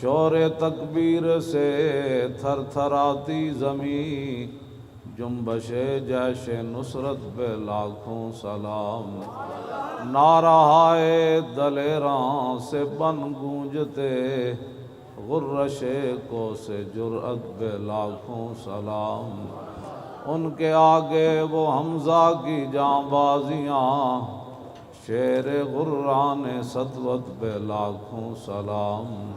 شور تکبیر سے تھر تھراتی زمین، جنبش جیش نصرت پہ لاکھوں سلام۔ نعرہائے دلیراں سے بن گونجتے، غرش کو سے جرأت پہ لاکھوں سلام۔ ان کے آگے وہ حمزہ کی جاں بازیاں، شیر غران سطوت پہ لاکھوں سلام۔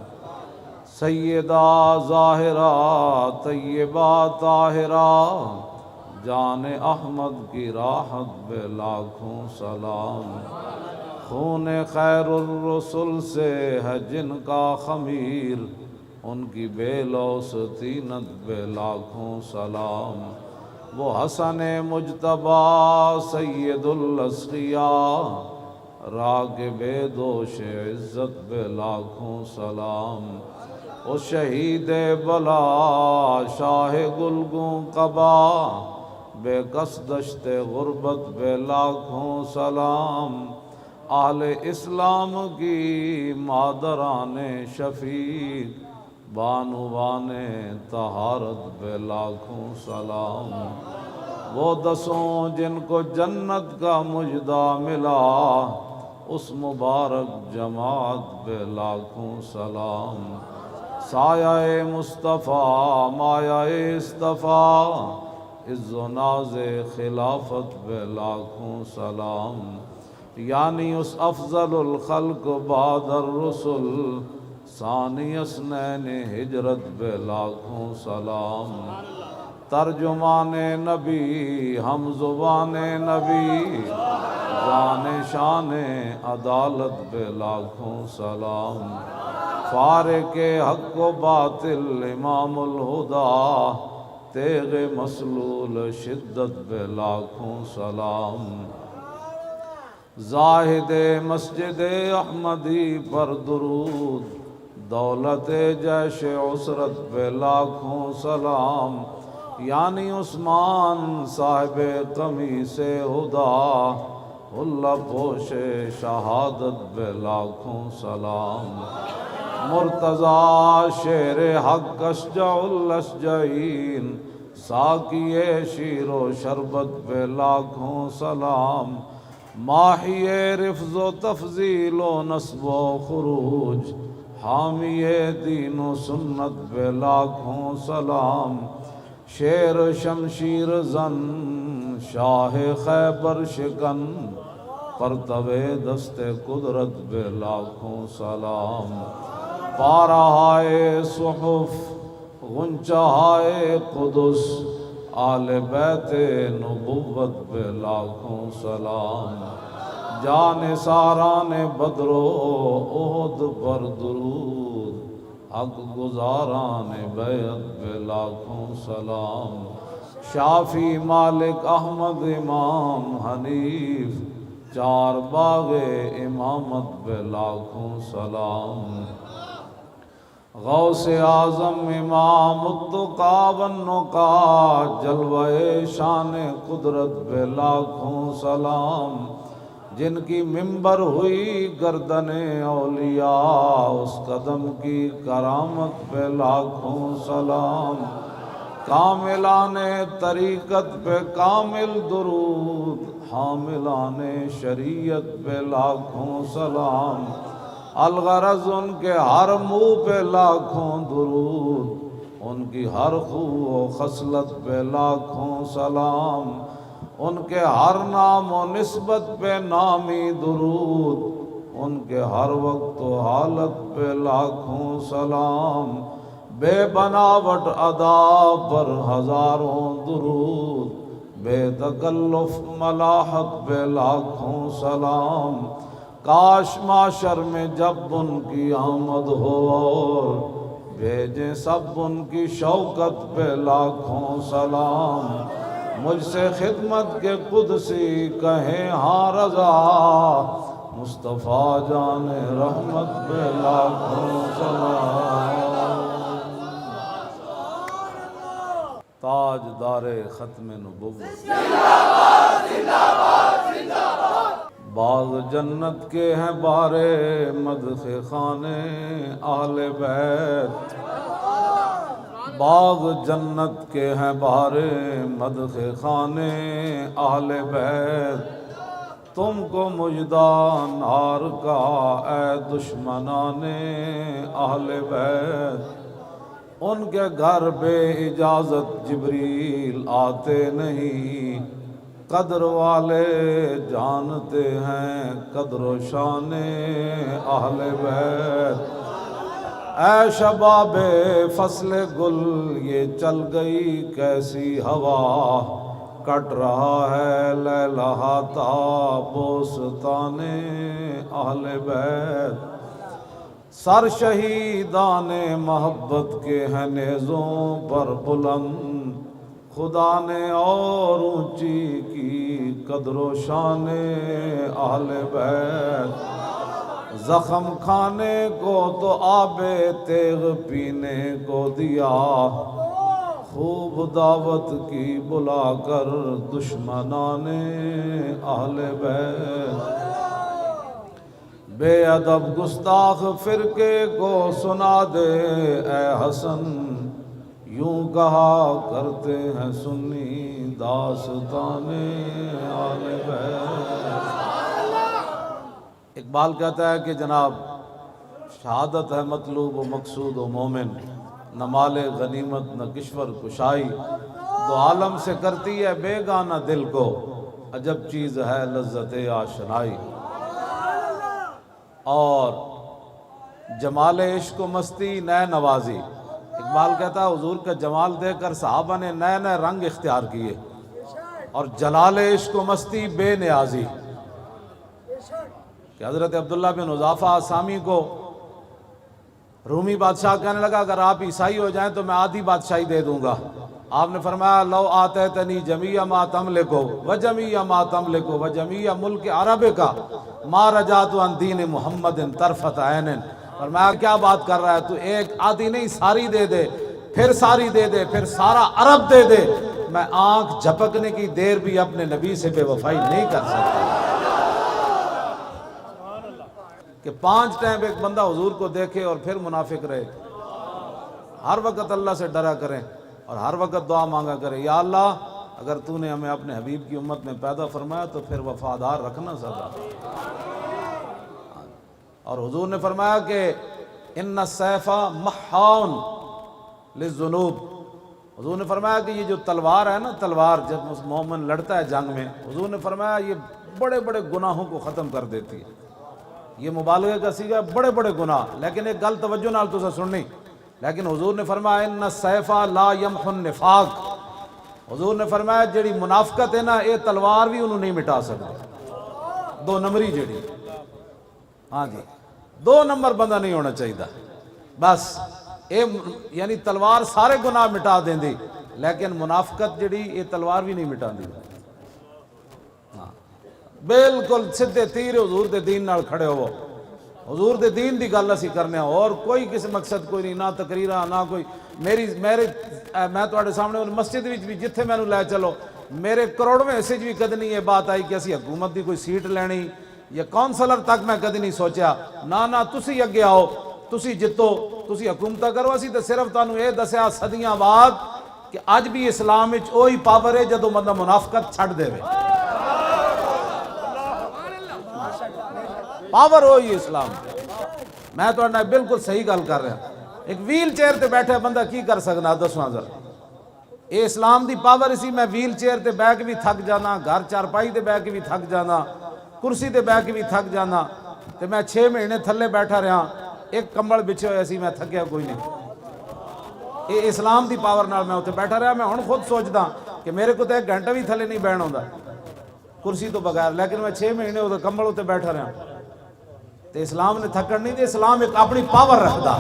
سیدہ ظاہرہ طیبہ طاہرہ، جان احمد کی راحت پہ لاکھوں سلام۔ خون خیر الرسل سے ہے جن کا خمیر، ان کی بے لوث طینت پہ لاکھوں سلام۔ وہ حسن مجتبیٰ سید الاسقیاء، راغب دوش عزت پہ لاکھوں سلام۔ اس شہید بلا شاہ گلگوں قبا، بے کس دشت غربت پہ لاکھوں سلام۔ اہل اسلام کی مادران شفیق، بانوان طہارت پہ لاکھوں سلام۔ وہ دسوں جن کو جنت کا مژدہ ملا، اس مبارک جماعت پہ لاکھوں سلام۔ سایہ مصطفیٰ مایہ اصطفیٰ، عز و ناز خلافت پہ لاکھوں سلام۔ یعنی اس افضل الخلق بعد الرسل، ثانی اثنین ہجرت پہ لاکھوں سلام۔ ترجمان نبی ہم زبان نبی، جان شان عدالت پہ لاکھوں سلام۔ فارق حق و باطل امام الہدیٰ، تیغ مسلول شدت پہ لاکھوں سلام۔ زاہد مسجد احمدی پر درود، دولت جیش عسرت پہ لاکھوں سلام۔ یعنی عثمان صاحب قمیص ہدیٰ، حلہ پوش شہادت پہ لاکھوں سلام۔ مرتضیٰ شیر حق اشجع الاشجعین، ساقی شیر و شربت پہ لاکھوں سلام۔ ماحی رفظ و تفضیل و نصب و خروج، حامی دین و سنت پہ لاکھوں سلام۔ شیر شمشیر زن شاہ خیبر شکن، پرتو دست قدرت پہ لاکھوں سلام۔ پارہائے صحف غنچہائے قدس، آل بیت نبوت پہ لاکھوں سلام۔ جان ساران بدر و احد پر درود، حق گزاران بیعت پہ لاکھوں سلام۔ شافی مالک احمد امام حنیف، چار باغ امامت پہ لاکھوں سلام۔ غوث اعظم امام التقیٰ والنقیٰ، جلوہ شان قدرت پہ لاکھوں سلام۔ جن کی ممبر ہوئی گردن اولیاء، اس قدم کی کرامت پہ لاکھوں سلام۔ کاملان طریقت پہ کامل درود، حاملان شریعت پہ لاکھوں سلام۔ الغرض ان کے ہر منہ پہ لاکھوں درود، ان کی ہر خو و خصلت پہ لاکھوں سلام۔ ان کے ہر نام و نسبت پہ نامی درود، ان کے ہر وقت و حالت پہ لاکھوں سلام۔ بے بناوٹ ادا پر ہزاروں درود، بے تکلف ملاحت پہ لاکھوں سلام۔ کاش معاشر میں جب ان کی آمد ہو، اور بھیجیں سب ان کی شوکت پہ لاکھوں سلام۔ مجھ سے خدمت کے قدسی کہیں ہاں رضا، مصطفیٰ جان رحمت پہ لاکھوں سلام۔ تاجدار ختم نبوت، باغ جنت کے ہیں بارے مدح خانے اہل بیت، باغ جنت کے ہیں بارے مدح خانے اہل بیت، تم کو مجدہ نار کا اے دشمنان اہل بیت، ان کے گھر بے اجازت جبریل آتے نہیں، قدر والے جانتے ہیں قدر و شان اہل بیت، اے شباب فصل گل یہ چل گئی کیسی ہوا، کٹ رہا ہے لہلاتا بوستان اہل بیت، سر شہیدان محبت کے ہیں نیزوں پر بلند، خدا نے اور اونچی کی قدر و شان اہل بیت، زخم کھانے کو تو آب تیغ پینے کو دیا، خوب دعوت کی بلا کر دشمنان اہل بیت، بے ادب گستاخ فرقے کو سنا دے اے حسن، یوں کہا کرتے ہیں سنی داستان اہل بیت۔ اقبال کہتا ہے کہ جناب شہادت ہے مطلوب و مقصود و مومن، نہ مال غنیمت نہ کشور کشائی، دو عالم سے کرتی ہے بے گانہ دل کو، عجب چیز ہے لذت آشنائی، اور جمال عشق و مستی نئے نوازی۔ اقبال کہتا ہے حضور کا جمال دیکھ کر صحابہ نے نئے نئے رنگ اختیار کیے، اور جلال عشق و مستی بے نیازی، کہ حضرت عبداللہ بن حذافہ آسامی کو رومی بادشاہ کہنے لگا اگر آپ عیسائی ہو جائیں تو میں آدھی بادشاہی دے دوں گا، آپ نے فرمایا لو آتیتنی جمیع ما تملکو وجمیع ما تملکو وجمیع ملک عرب کا ما رجعت عن دین محمد طرفت عین، فرمایا کیا بات کر رہا ہے تو، ایک آدھی نہیں ساری دے دے، پھر ساری دے دے، پھر سارا عرب دے دے، میں آنکھ جھپکنے کی دیر بھی اپنے نبی سے بے وفائی نہیں کر سکتا۔ کہ 5 ٹائم ایک بندہ حضور کو دیکھے اور پھر منافق رہے، ہر وقت اللہ سے ڈرا کریں اور ہر وقت دعا مانگا کریں، یا اللہ اگر تو نے ہمیں اپنے حبیب کی امت میں پیدا فرمایا تو پھر وفادار رکھنا سدا۔ اور حضور نے فرمایا کہ ان السیف محاون للذنوب، حضور نے فرمایا کہ یہ جو تلوار ہے نا، تلوار جب مومن لڑتا ہے جنگ میں، حضور نے فرمایا یہ بڑے بڑے گناہوں کو ختم کر دیتی ہے، یہ مبالغے کا صیغہ ہے، بڑے بڑے گناہ، لیکن ایک گل توجہ نال تسا سننی، لیکن حضور نے فرمایا ان السیف لا یمحو النفاق، حضور نے فرمایا جیڑی منافقت ہے نا یہ تلوار بھی انہوں نہیں مٹا سکتی، 2 نمبری جیڑی، ہاں جی 2 نمبر بندہ نہیں ہونا چاہیے، بس یعنی تلوار سارے گناہ مٹا دیں دی، لیکن منافقت جیڑی یہ تلوار بھی نہیں مٹا دی، بالکل سدھے تیر حضور دے دین نال کھڑے ہو، حضور دے دین دی گل اسی کرنے ہو، اور کوئی کسی مقصد کوئی نہیں، نہ تقریرہ نہ کوئی میں تواڈے سامنے مسجد وچ بھی جتھے مینوں لے چلو، میرے کروڑویں حصے بھی کدی نہیں یہ بات آئی کہ اسی حکومت دی کوئی سیٹ لینی یا کونسلر تک میں کدی نہیں سوچیا، نہ تسی اگے آؤ، تسی جتو، تسی حکومت کرو، اسی تے صرف تانوں یہ دسیا صدیاں بعد کہ اج بھی اسلام وچ وہی پاور ہے جدوں بندہ منافقت چھڈ دے، پاور ہوئی اسلام، میں تو بالکل صحیح گل کر رہا، ایک ویل چیئر تے بیٹھے بندہ کی کر سکنا دسواں ذرا، اے اسلام دی پاور اسی، میں ویل چیئر تے بیٹھ کے بھی تھک جانا، گھر چارپائی تے بیٹھ کے بھی تھک جانا، کرسی تے بیٹھ کے بھی تھک جانا، تے میں 6 مہینے تھلے بیٹھا رہا، ایک کمبل بچھے ہوئے سی، میں تھکیا کوئی نہیں، اے اسلام دی پاور نال میں اتنے بیٹھا رہا، میں ہن خود سوچدا کہ میرے کو تو 1 گھنٹہ بھی تھلے نہیں بیٹھنا ہوندا کرسی تو بغیر، لیکن میں 6 مہینے اتنے کمبل اتنے بیٹھا رہا، تے اسلام نے تھکن نہیں دے، اسلام ایک اپنی پاور رکھدا،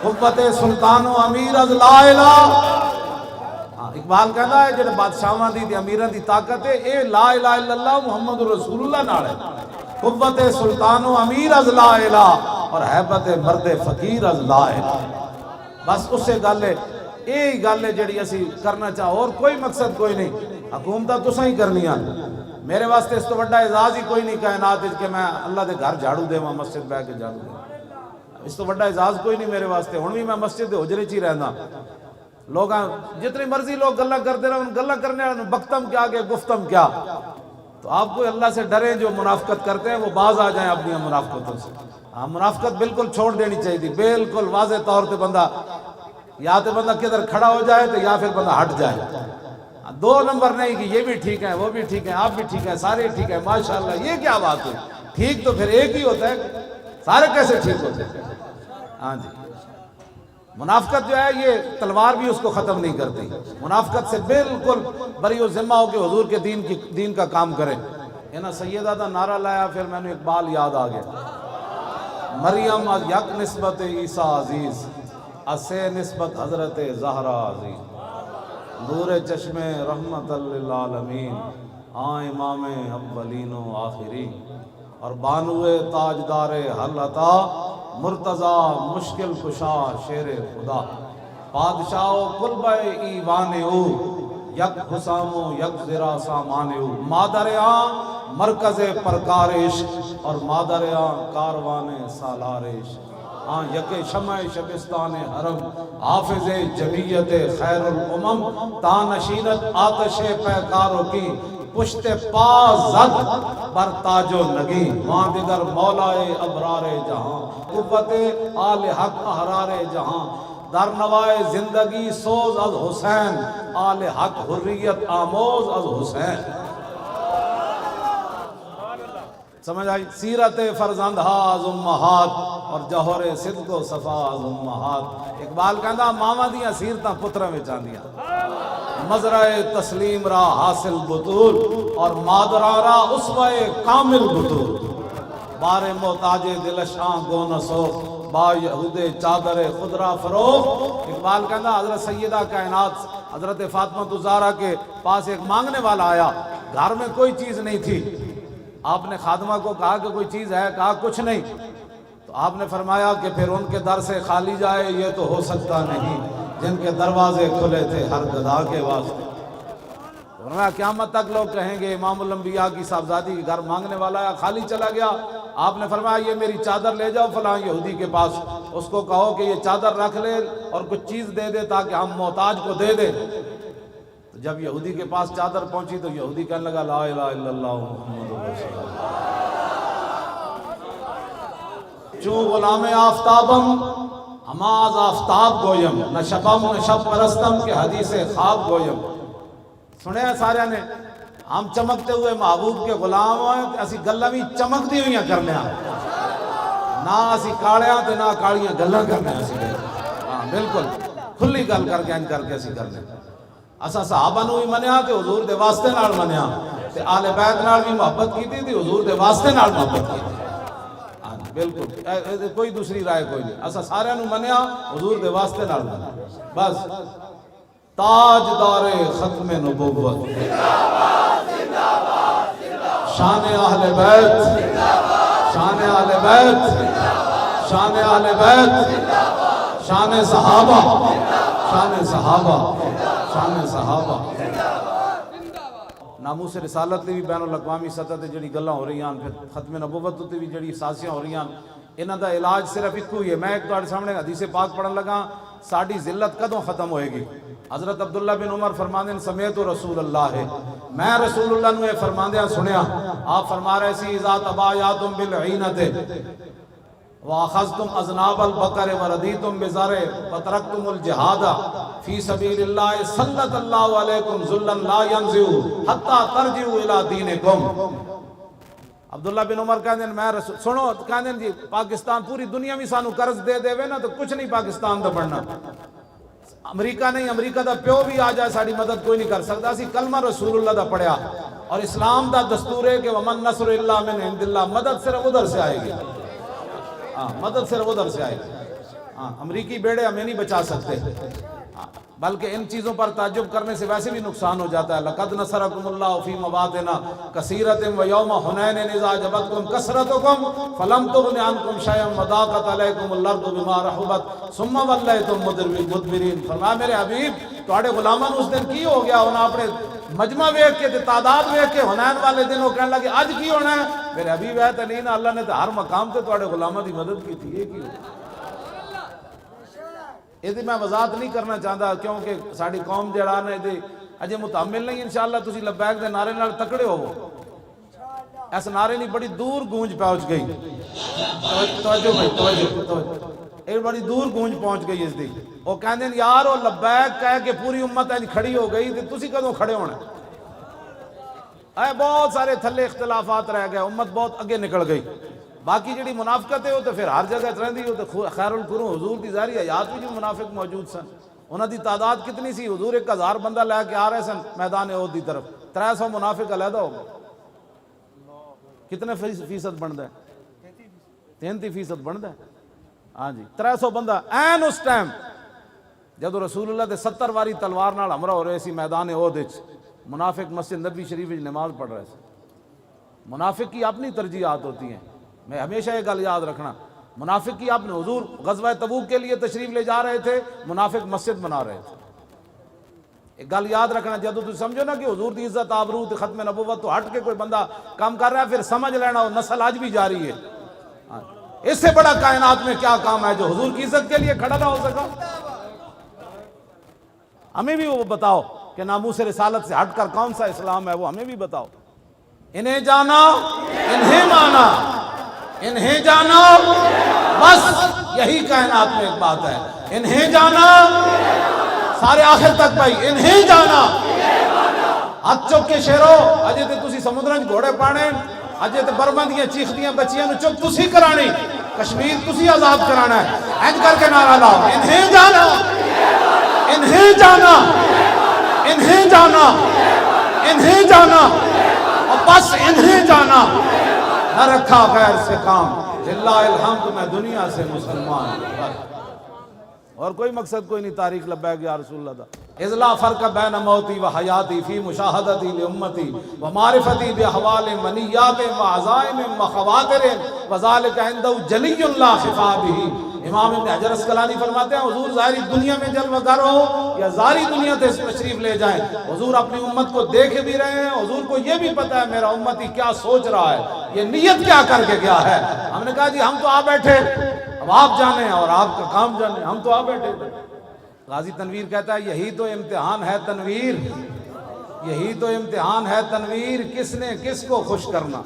قوت سلطان و امیر از لا الہ، اقبال کہتا ہے جڑے بادشاہاں دی امیراں دی طاقت ہے اے لا الہ الا اللہ محمد رسول اللہ نال ہے، قوت سلطان و امیر از لا الہ اور ہیبت مرد فقیر از لا الہ، بس اس سے گل ہے، یہی گل ہے جڑی اسی کرنا چاہو، اور کوئی مقصد کوئی نہیں، حکومتہ تساں ہی کرنیاں، میرے واسطے اس تو بڑا اعزاز ہی کوئی نہیں کائنات کہ میں اللہ دے گھر جھاڑو دے وہاں مسجد بہ کے جھاڑو دے، اس تو بڑا اعزاز کوئی نہیں میرے واسطے۔ ہن بھی میں مسجد دے حجرے چ ہی رہنا، لوگ جتنی مرضی لوگ گلا کرتے رہے، ان گلا کرنے والوں بختم کیا کہ گفتم کیا۔ تو آپ کو اللہ سے ڈریں، جو منافقت کرتے ہیں وہ باز آ جائیں اپنی منافقتوں سے۔ ہاں منافقت بالکل چھوڑ دینی چاہیے تھی، بالکل واضح طور پہ بندہ یا تو بندہ کدھر کھڑا ہو جائے تو یا پھر بندہ ہٹ جائے، دو نمبر نہیں کہ یہ بھی ٹھیک ہے وہ بھی ٹھیک ہے آپ بھی ٹھیک ہے سارے ٹھیک ہے ماشاءاللہ، یہ کیا بات ہے؟ ٹھیک تو پھر ایک ہی ہوتا ہے، سارے کیسے ٹھیک ہوتے ہیں؟ ہاں جی، منافقت جو ہے یہ تلوار بھی اس کو ختم نہیں کرتی، منافقت سے بالکل بری و ذمہ ہو کے حضور کے دین کا کام کرے۔ یہ نا سیدہ دا نعرہ لایا، پھر میں نے اقبال یاد آ گیا، مریم از یک نسبت عیسیٰ عزیز، اسے نسبت حضرت زہرا عزیز، نور چشم رحمت للعالمین، امام اولین و آخرین، اور بانوے تاجدار حل عطا، مرتضی مشکل کشا شیر خدا، بادشاہ و قلبہ ایوان او، یک حسام و یک زرا سامان او، مادر مرکز پرکار عشق اور مادر کاروان سالار عشق، یک شمع شبستان حرم، حافظ جمیت خیر الامم، تانشینت آتش پیکاروں کی، پشت پا زد بر تاج و نگی، وہاں دیگر مولائے ابرار جہاں، قوت آل حق احرار جہاں، در نوائے زندگی سوز از حسین، آل حق حریت آموز از حسین۔ سمجھ آئی؟ سیرت فرزندہ از امہات اور جوہر صدق و صفا از امہات۔ اقبال کہندا ماما دیاں سیرتاں پتراں وچ آندیاں، مزرع تسلیم را حاصل بطول اور مادراں را اسوہ کامل بطول، بار محتاج دلشاں گو نسو با یہود چادر خدرا فروغ۔ اقبال کہندا حضرت سیدہ کائنات حضرت فاطمہ الزہرا کے پاس ایک مانگنے والا آیا، گھر میں کوئی چیز نہیں تھی، آپ نے خادمہ کو کہا کہ کوئی چیز ہے؟ کہا کچھ نہیں، تو آپ نے فرمایا کہ پھر ان کے در سے خالی جائے یہ تو ہو سکتا نہیں، جن کے دروازے کھلے تھے ہر گدھا کے واسطے۔ فرمایا قیامت تک لوگ کہیں گے امام الانبیاء کی صاحبزادی کے گھر مانگنے والا ہے خالی چلا گیا۔ آپ نے فرمایا یہ میری چادر لے جاؤ فلاں یہودی کے پاس، اس کو کہو کہ یہ چادر رکھ لے اور کچھ چیز دے دے تاکہ ہم محتاج کو دے دیں۔ جب یہودی کے پاس چادر پہنچی تو یہودی کہنے لگا لا الہ الا اللہ محمد رسول اللہ، چون غلام آفتابم ہماز آفتاب گویم، نہ شبم نہ شب پرستم کے حدیث خواب گویم۔ سنے ہیں سارے نے، ہم چمکتے ہوئے محبوب کے غلام ہیں، اسی گلہ بھی چمک دی ہوئیاں کرنے ہیں، نہ اسی کاڑیاں تے نہ کاڑیاں گلہ کرنے ہیں، بالکل کھلی گل کر کے اسی کرنے ہیں۔ اسا صحابہ نو بھی منیا تے حضور دے واسطے نال منیا، تے آل بیت نال بھی محبت کی تھی حضور دے واسطے نال محبت کی تھی، بالکل کوئی دوسری رائے کوئی نہیں، اسا سارے نو منیا حضور دے واسطے نال منیا بس۔ تاجدار ختم نبوت، شان اہل بیت، شان اہل بیت، شان اہل بیت، شان صحابہ، شان صحابہ، شان صحابہ۔ ناموس رسالت تے بھی بین الاقوامی سطح تے جڑی گلاں ہو رہی ہیں، پھر ختم نبوت تے بھی جڑی سازیاں ہو رہی ہیں، انہاں دا علاج صرف ایکو ہی ہے۔ میں ایک تہاڈے سامنے حدیث پاک پڑھن لگا، ساڈی ذلت کدوں ختم ہوئے گی؟ حضرت عبداللہ بن عمر فرماندے ہیں سمیت رسول اللہ ہے، میں رسول اللہ نے فرماندیاں سنیا، آپ فرما رہے سی اذا تبایعتم بالعینۃ وَأَخَذْتُمْ أَذْنَابَ الْبَقَرِ وَرَضِيتُمْ بِزَرْعِ وَتَرَكْتُمُ الْجِهَادَ فِي سَبِيلِ اللَّهِ سَلَّطَ اللَّهُ عَلَيْكُمْ ذُلًّا لَا يَنزِعُ حَتَّى تَرْجِعُوا إِلَىٰ دِينِكُمْ۔ عبداللہ بن عمر کہتے ہیں میں رسول سنو، کہتے ہیں جی پاکستان پوری دنیا میں سانو قرض دے دے نا تو کچھ نہیں پاکستان دا بڑھنا، امریکہ نہیں، امریکہ دا پیو بھی آ جائے ساری مدد کوئی نہیں کر سکتا، اسی کلمہ رسول اللہ دا پڑھیا، اور اسلام دا دستور ہے کہ وَمَن نَصْرُ إِلَّا مِنْ عِنْدِ اللَّهِ، مدد صرف ادھر سے آئے گی، مدد صرف ادھر سے آئے گی، امریکی بیڑے ہمیں نہیں بچا سکتے، بلکہ ان چیزوں پر تعجب کرنے سے ویسے بھی نقصان ہو جاتا ہے۔ لَقَدْ نَصَرَكُمُ اللَّهُ فِي مَوَاطِنَ كَثِيرَةٍ وَيَوْمَ حُنَيْنٍ إِذْ أَعْجَبَتْكُمْ كَثْرَتُكُمْ فَلَمْ تُغْنِ عَنْكُمْ شَيْئًا وَضَاقَتْ عَلَيْكُمُ الْأَرْضُ بِمَا رَحُبَتْ ثُمَّ وَلَّيْتُمْ مُدْبِرِينَ۔ فرمایا میرے حبیب تواڈے غلاماں نوں اس دن کی ہو گیا، انہاں اپنے مجمع ویکھ کے تے تعداد ویکھ کے حنین والے دن وہ کہنے لگے اج کی ہونا ہے؟ میرے حبیب ہے تنین اللہ نے تو ہر مقام تے تواڈے غلاماں دی مدد کی تھی، یہ کی یہ میں وضاحت نہیں کرنا چاہتا کیونکہ ساری قوم جڑا نا یہ اجے متحمل نہیں، انشاءاللہ تسی لبیک دے نعرے نال تکڑے ہوو، اس نعرے نہیں بڑی دور گونج پہنچ گئی، توجہ بھائی توجہ، ایک بڑی دور گونج پہنچ گئی اس دی، وہ کہندے ہیں یار وہ لبیک کہہ کہ پوری امت انج کھڑی ہو گئی تے تسی کدوں کھڑے ہونا؟ اے بہت سارے تھلے اختلافات رہ گئے، امت بہت اگے نکل گئی، باقی جڑی منافقت ہے وہ تو پھر ہر جگہ رہندی، وہ تو خیر القرون حضور دی ظاہری حیات میں جو منافق موجود سن، انہاں دی تعداد کتنی سی؟ حضور 1000 بندہ لے کے آ رہے سن میدان احد دی طرف، 300 منافق علیحدہ ہو گئے، کتنے فیصد بنتا ہے؟ 33% بنتا ہے، ہاں جی 300 بندہ این اس ٹائم جب رسول اللہ دے 70 واری تلوار نال ہمراہ ہو رہے سی میدان احد وچ، منافق مسجد نبی شریف وچ نماز پڑھ رہے تھے۔ منافق کی اپنی ترجیحات ہوتی ہیں، میں ہمیشہ یہ گل یاد رکھنا، منافق کی اپنے حضور غزوہ تبوک کے لیے تشریف لے جا رہے تھے، منافق مسجد بنا رہے تھے۔ ایک گل یاد رکھنا، جب تم سمجھو نا کہ حضور دی عزت آبرو تے ختم نبوت تو ہٹ کے کوئی بندہ کام کر رہا ہے، پھر سمجھ لینا وہ نسل آج بھی جاری ہے۔ اس سے بڑا کائنات میں کیا کام ہے جو حضور کی عزت کے لیے کھڑا نہ ہو سکا؟ ہمیں بھی وہ بتاؤ کہ ناموس رسالت سے ہٹ کر کون سا اسلام ہے، وہ ہمیں بھی بتاؤ۔ انہیں جانا، انہیں مانا، انہیں جانا، بس یہی کائنات میں ایک بات ہے، انہیں جانا، سارے آخر تک بھائی انہیں جانا۔ ہاتھ چک کے شیرو، اجے تے تسی سمندرن گھوڑے پانے، اجے تے برما دیاں چیخ دیاں بچیاں نو چک تسی کرانی، کشمیر تسی آزاد کرانا ہے، اینج کر کے نعرہ لاؤ، انہیں جانا، انہیں جانا، انہیں جانا، انہیں جانا، اور بس انہیں جانا، نہ رکھا غیر سے کام، للہ الحمد میں دنیا سے مسلمان ہوں، اور کوئی مقصد کوئی نہیں تاریخ لبیک یا رسول اللہ دا۔ اذ لا فرق بین موتی و حیاتی فی مشاہدتی لامتی و معرفتی باحوال منیات و عزائم و خواتر وذالک عندہ جلی لا خفا بہ۔ امام ابن حجر اسقلانی فرماتے ہیں حضور ظاہری دنیا میں جلوہ گر ہو یا ظاہری دنیا سے تشریف لے جائیں، حضور اپنی امت کو دیکھ بھی رہے ہیں، حضور کو یہ بھی پتہ ہے میرا امتی کیا سوچ رہا ہے، یہ نیت کیا کر کے گیا ہے۔ ہم نے کہا جی ہم تو آ بیٹھے، اب آپ جانیں اور آپ کا کام جانیں، ہم تو آ بیٹھے۔ غازی تنویر کہتا ہے یہی تو امتحان ہے تنویر، یہی تو امتحان ہے تنویر، کس نے کس کو خوش کرنا،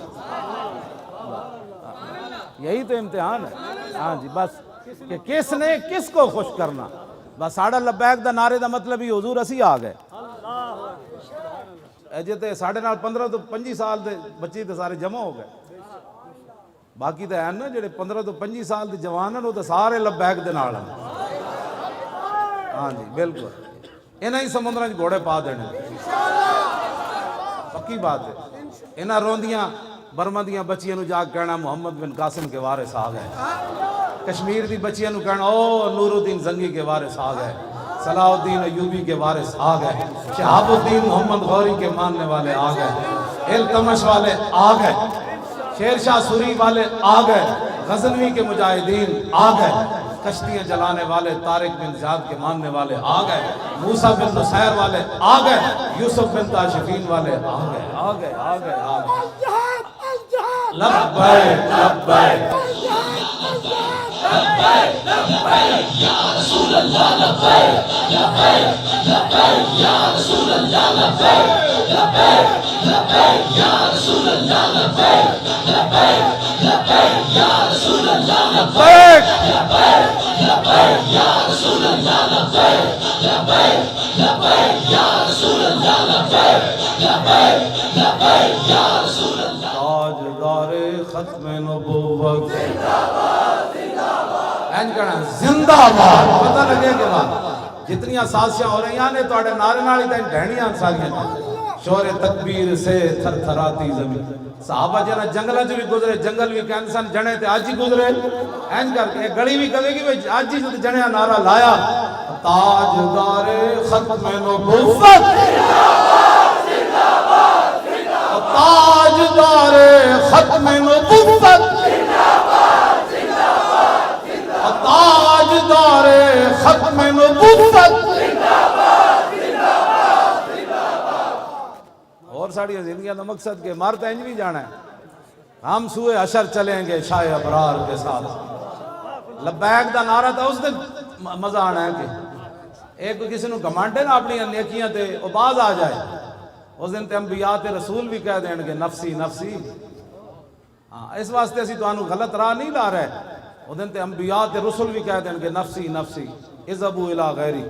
یہی تو امتحان ہے، ہاں جی بس کہ کس نے کس کو خوش کرنا۔ بس ساڑھا لبیک دا نعرے دا مطلب ہی حضور اسی آ گئے، ایجے تے ساڑھے نال 15 تو 25 سال دے بچی تے سارے جمع ہو گئے، باقی تے ہیں نا جڑے 15 تو 25 سال دے جوان ہیں وہ تے سارے لبیک دے نال ہیں، ہاں جی بالکل، انہاں ہی سمندراں وچ گھوڑے پا دینے، پکی بات ہے۔ انہاں روندیاں برما دیاں بچیاں نو جا کے کہنا محمد بن قاسم کے وارث آ گئے، کشمیر دی بچیاں نو کہنا او نور الدین زنگی کے وارث آ گئے، صلاح الدین ایوبی کے وارث آ گئے، شہاب الدین محمد غوری کے ماننے والے آ گئے، التمش والے آ گئے، شیر شاہ سوری والے آ گئے، غزنوی کے مجاہدین آ گئے، کشتیاں جلانے والے طارق بن زیاد کے ماننے والے آ گئے، موسیٰ بن نصیر والے آ گئے، یوسف بن تاشفین والے آ گئے، آ گئے، آ گئے، آ گئے۔ لبیک لبیک لبیک لبیک یا رسول اللہ، لبیک لبیک لبیک یا رسول اللہ، لبیک لبیک لبیک یا رسول اللہ، لبیک لبیک لبیک یا رسول اللہ، لبیک لبیک لبیک یا رسول اللہ، لبیک لبیک لبیک یا رسول اللہ، لبیک لبیک لبیک یا رسول اللہ۔ تاجدار ختم نبوت زندہ باد، زندہ باد، اینج کہنا زندہ باد، پتہ لگے کہ بات جتنی سازشاں ہو رہی ہیں نے تو اڑے نعرے نالی تین ڈھینیاں ساریاں، شور تکبیر سے تھر تھراتی زمین، صحابہ جنہ جنگلہ جو بھی گزرے، جنگل بھی کہ انسان جنے تھے آج ہی گزرے، اینج کر کے گڑی بھی کہے گی آج ہی جنے نعرہ لایا، تاجدار ختم نبوت تاجدار ختم نبوت، تاجدار ختم نبوت، کہنا مقصد کہ مار تو انج بھی جانا ہے، ہم سوئے حشر چلیں گے شاہ ابرار کے ساتھ۔ لبیک دا نعرہ تھا اس دن مزہ آنا ہے کہ ایک کسی نو گھمانڈے نا اپنی نیکیاں تے وہ باز آ جائے، اس دن تے انبیاء تے رسول بھی کہہ دیں گے نفسی نفسی۔ ہاں اس واسطے اسی تو غلط راہ نہیں لا رہے، اس دن تے انبیاء تے رسول بھی کہہ دیں گے نفسی نفسی اذهبوا الی غیری،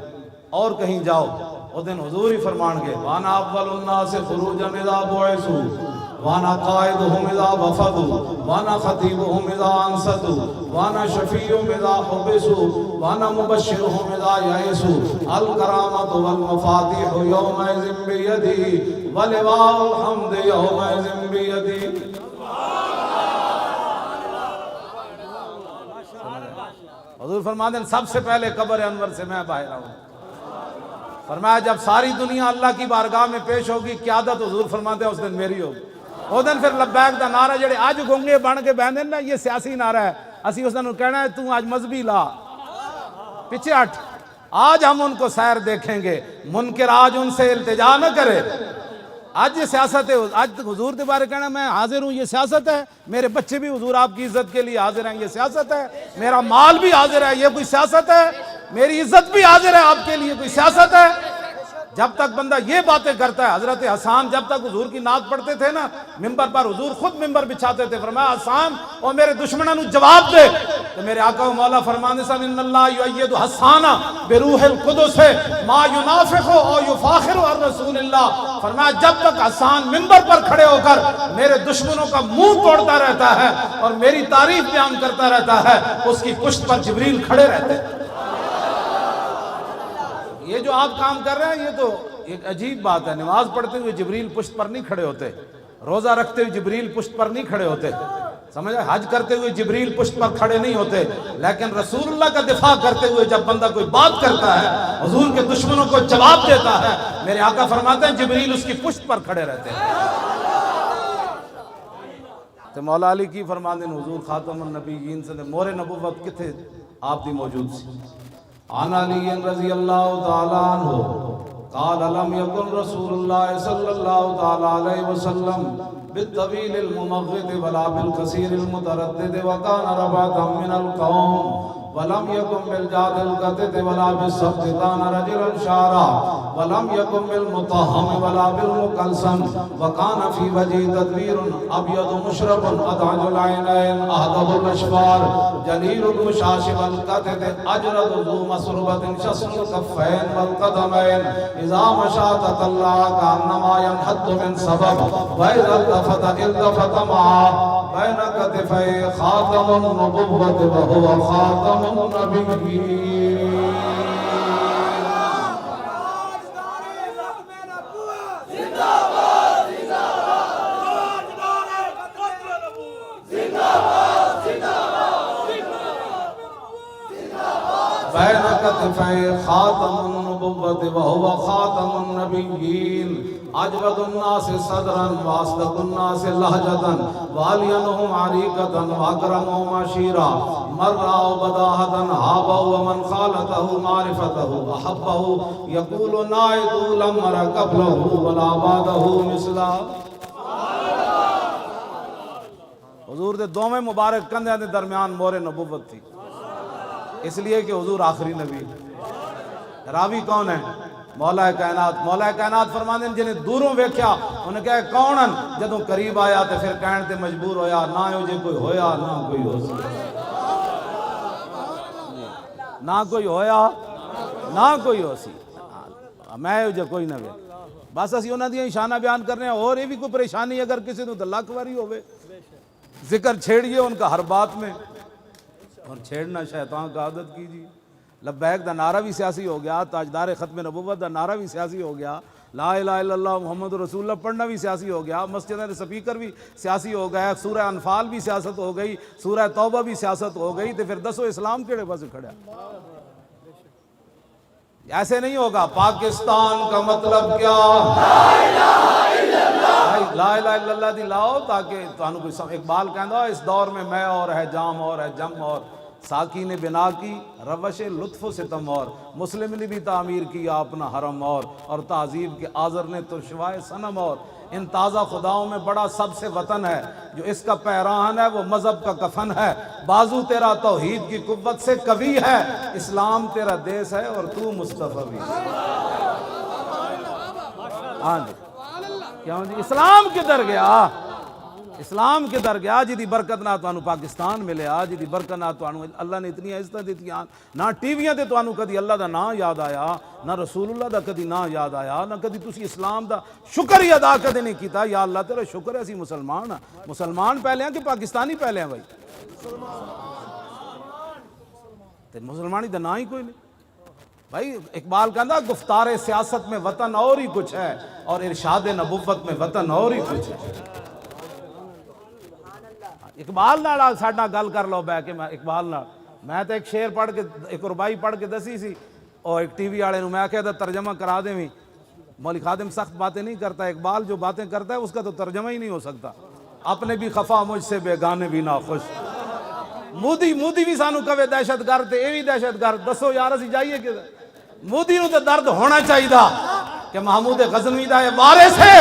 اور کہیں جاؤ۔ اس دن حضور ہی فرمان گے وانا اول الناس خروجا اذا بعثوا وانا قائدهم اذا وفدوا وانا خطیبهم اذا انصتوا وانا شفیعهم اذا حبسوا وانا مبشرهم اذا یئسوا الکرامۃ والمفاتیح یومئذ بیدی ولواء الحمد یومئذ بیدی۔ حضور فرماتے ہیں سب سے پہلے قبر انور سے میں باہر آؤں۔ فرمایا جب ساری دنیا اللہ کی بارگاہ میں پیش ہوگی قیادت حضور فرماتے ہیں اس دن میری ہوگی۔ اس دن پھر لبیک دا نعرہ جڑے آج گونگے بن کے بہن نا یہ سیاسی نعرہ ہے، اسی اس دن کہنا ہے تو آج مذہبی لا پیچھے ہٹ، آج ہم ان کو سیر دیکھیں گے، منکر آج ان سے التجا نہ کرے۔ آج یہ سیاست ہے، آج حضور کے بارے کہنا میں حاضر ہوں یہ سیاست ہے، میرے بچے بھی حضور آپ کی عزت کے لیے حاضر ہیں یہ سیاست ہے، میرا مال بھی حاضر ہے یہ کوئی سیاست ہے، میری عزت بھی حاضر ہے آپ کے لیے کوئی سیاست ہے؟ جب تک بندہ یہ باتیں کرتا ہے، حضرت حسان جب تک حضور کی نعت پڑھتے تھے نا ممبر پر، حضور خود ممبر بچھاتے تھے، فرمایا حسان اور میرے دشمنوں نو جواب دے، تو میرے آقا و مولا فرمانے سے ان اللہ یؤید حسان بروح القدس ما ینافق او یفاخر عن رسول اللہ۔ فرمایا جب تک حسان ممبر پر کھڑے ہو کر میرے دشمنوں کا منہ توڑتا رہتا ہے اور میری تعریف بیان کرتا رہتا ہے، اس کی پشت پر جبریل کھڑے رہتے ہیں۔ یہ جو آپ کام کر رہے ہیں یہ تو ایک عجیب بات ہے، نماز پڑھتے ہوئے جبریل پشت پر نہیں کھڑے ہوتے، روزہ رکھتے ہوئے جبریل پشت پر نہیں کھڑے ہوتے، سمجھا، حج کرتے ہوئے جبریل پشت پر کھڑے نہیں ہوتے، لیکن رسول اللہ کا دفاع کرتے ہوئے جب بندہ کوئی بات کرتا ہے، حضور کے دشمنوں کو جواب دیتا ہے، میرے آقا فرماتے ہیں جبریل اس کی پشت پر کھڑے رہتے ہیں۔ تو مولا علی کی فرماتے ہیں حضور خاتم النبیین سے مور نبوت کتھے آپ دی موجود سی۔ عن علی رضی اللہ تعالی عنہ قال لم يكن رسول الله صلی اللہ تعالی علیہ وسلم بالطویل الممغد ولا بالقصیر المتردد وكان ربعة من القوم ولم يكن بالجاد القتت ولا بالسبت كان رجلا شعرا ولم يكن بالمطهم ولا بالمقلسم وكان في وجهه تدبير ابيض مشرب ادعج العينين اهدب الاشفار جليل المشاشب القتت اجرد ذو مسربة شسن الكفين والقدمين اذا مشى تطلع كانما ينحط من سبب واذا التفت معه بين كتفي خاتم النبوة وهو خاتم النبيين۔ بين كتفي خاتم النبوة وهو خاتم النبيين اجود الناس صدرا واصدق الناس لهجة والينهم عريقة واكرمهم عشيرا مرا بداهة هابه ومن خالته معرفته احبه يقول نائد لم مر قبله ولا بعده مثلا۔ حضور دے دوویں مبارک کندھیاں دے درمیان مور نبوت تھی، اس لیے کہ حضور آخری نبی۔ راوی کون ہے؟ مولا کائنات۔ مولا کائنات فرماندے ہیں جنہیں دوروں ویکھیا انہیں کہا کونن، جدوں قریب آیا تے پھر کہن تے مجبور ہویا نہ ہو جے کوئی ہویا نہ کوئی ہو سی، نہ کوئی ہویا نہ کوئی ہو سی، میں ہو جے کوئی نہ وے۔ بس اسی انہاں دی شانہ بیان کر رہے ہیں، اور یہ بھی کوئی پریشانی اگر کسی نو لاکھ واری ہوئے ذکر چھیڑیے ان کا ہر بات میں، اور چھیڑنا شیطان کا عادت کیجیے۔ لبیک دا نعرہ بھی سیاسی ہو گیا، تاجدار ختم نبوت دا نعرہ بھی سیاسی ہو گیا، لا الہ الا اللہ محمد رسول اللہ پڑھنا بھی سیاسی ہو گیا، مسجد کے سپیکر بھی سیاسی ہو گیا، سورہ انفال بھی سیاست ہو گئی، سورہ توبہ بھی سیاست ہو گئی، تو پھر دسو اسلام کیڑے پاس کھڑا؟ ایسے نہیں ہوگا۔ پاکستان کا مطلب کیا؟ لا الہ الا اللہ دی لاؤ تاکہ تانوں کوئی اقبال کہندا اس دور میں میں اور ہے جام اور ہے جم اور ساکی نے بنا کی روش لطف و ستم اور مسلم نے بھی تعمیر کیا اپنا حرم اور تعظیم کے آذر نے ترشوائے صنم اور ان تازہ خداؤں میں بڑا سب سے وطن ہے، جو اس کا پیراہن ہے وہ مذہب کا کفن ہے، بازو تیرا توحید کی قوت سے قوی ہے، اسلام تیرا دیس ہے اور تو مصطفی بھی۔ ہاں جی، کیوں جی؟ اسلام کدھر گیا؟ اسلام کدھر گیا؟ جی دی برکت نہ تانوں پاکستان ملے، جی دی برکت نہ تانوں اللہ نے اتنی عزت دیتی، نہ ٹی ویاں تے تانوں کدی اللہ دا نام یاد آیا، نہ رسول اللہ دا کدی نام یاد آیا، نہ کدی تسی اسلام دا شکر ہی ادا کدی نہیں کیتا۔ یا اللہ تیرا شکر ہے اسی مسلمان ہاں۔ مسلمان پہلے ہیں کہ پاکستانی پہلے ہیں بھائی؟ تے مسلمانی دا نام ہی کوئی نہیں بھائی۔ اقبال کہندا گفتار سیاست میں وطن اور ہی کچھ ہے اور ارشاد نبوت میں وطن اور ہی کچھ ہے۔ اقبال نال ساڈا گل کر لو بہ کے، میں اقبال نال میں تے ایک شعر پڑھ کے ایک ربائی پڑھ کے دسی سی، اور ایک ٹی وی والے میں آخیا تھا ترجمہ کرا دیں بھی، مولوی خادم سخت باتیں نہیں کرتا، اقبال جو باتیں کرتا ہے اس کا تو ترجمہ ہی نہیں ہو سکتا۔ اپنے بھی خفا مجھ سے بیگانے بھی ناخوش، مودی بھی سانو کہے دہشت گرد تے اے بھی دہشت گرد، دسو یار اسی جائیے کہ مودی نو تے درد ہونا چاہیے کہ محمود غزنوی دا یہ وارث ہے